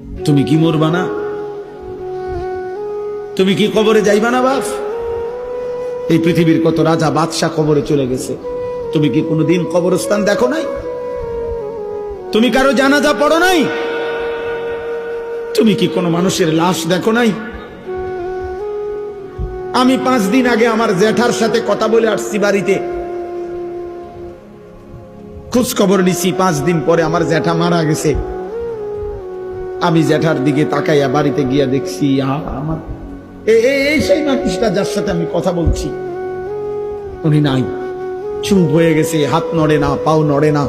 তুমি কি মরবা না? তুমি কি কবরে যাইবা না বাপ? এই পৃথিবীর কত রাজা বাদশাহ কবরে চলে গেছে, তুমি কি কোনোদিন কবরস্থান দেখো নাই? তুমি কারো জানাজা পড়ো নাই? তুমি কি কোনো মানুষের লাশ দেখো নাই? আমি 5 দিন আগে আমার জ্যাঠার সাথে কথা বলে আসছি, বাড়িতে খোঁজ খবর নিছি। 5 দিন পরে আমার জ্যাঠা মারা গেছে। আমি জ্যাঠার দিকে তাকাইয়া বাড়িতে গিয়া দেখছি আমার এই সেই মানুষটা যার সাথে আমি কথা বলছি, উনি নাই, চুপ হয়ে গেছে, হাত নড়ে না, পাও নড়ে না।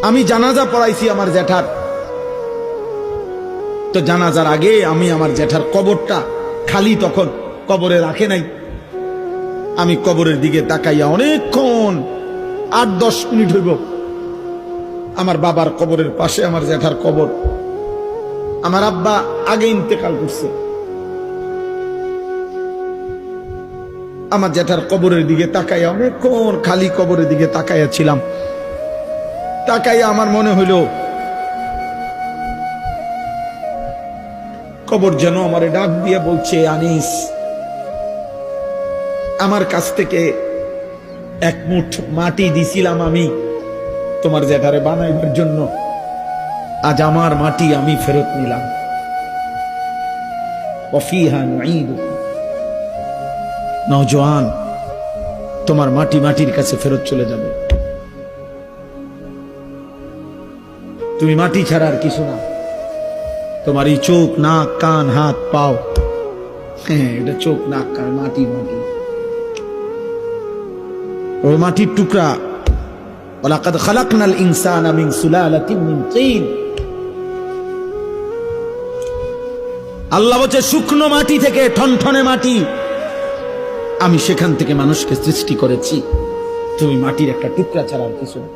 আমি জানাজা পড়াইছি আমার জ্যাঠার, তো জানাজার আগে আমি আমার জ্যাঠার কবরটা খালি, তখন কবরে রাখে নাই। আমি কবরের দিকে তাকাইয়া অনেকক্ষণ 8-10 মিনিট হইব, আমার বাবার কবরের পাশে আমার জ্যাঠার কবর। আমার আব্বা আগে ইন্তেকাল করছে। আমার জ্যাঠার কবরের দিকে তাকাইয়া অনেকক্ষণ খালি কবরের দিকে তাকাইয়া ছিলাম। তাকাইয়া আমার মনে হইল কবর যেন আমারে ডাক দিয়ে বলছে, আনিস, আমার কাছ থেকে 1 মুঠ মাটি দিছিলাম আমি তোমার জ্যাঠারে বানাইবার জন্য, আজ আমার মাটি আমি ফেরত নিলাম। ওয়াফিহা নুঈদুকুম। নওজোয়ান, তোমার মাটি মাটির কাছে ফেরত চলে যাবে। তুমি মাটি ছাড়া আর কিছু না। তোমার এই চোখ, নাক, কান, হাত, পাও, হ্যাঁ, এটা চোখ, নাক, কান, মাটি মাটি, ওই মাটির টুকরা। ওয়ালাকাদ খালাকনাল ইনসানা মিন সুলালাতিন মিন তিন। আল্লাহ বলছে, শুকনো মাটি থেকে, ঠনঠনে মাটি, আমি সেখান থেকে মানুষকে সৃষ্টি করেছি। তুমি মাটির একটা টুকরা ছাড়া আর কিছু না।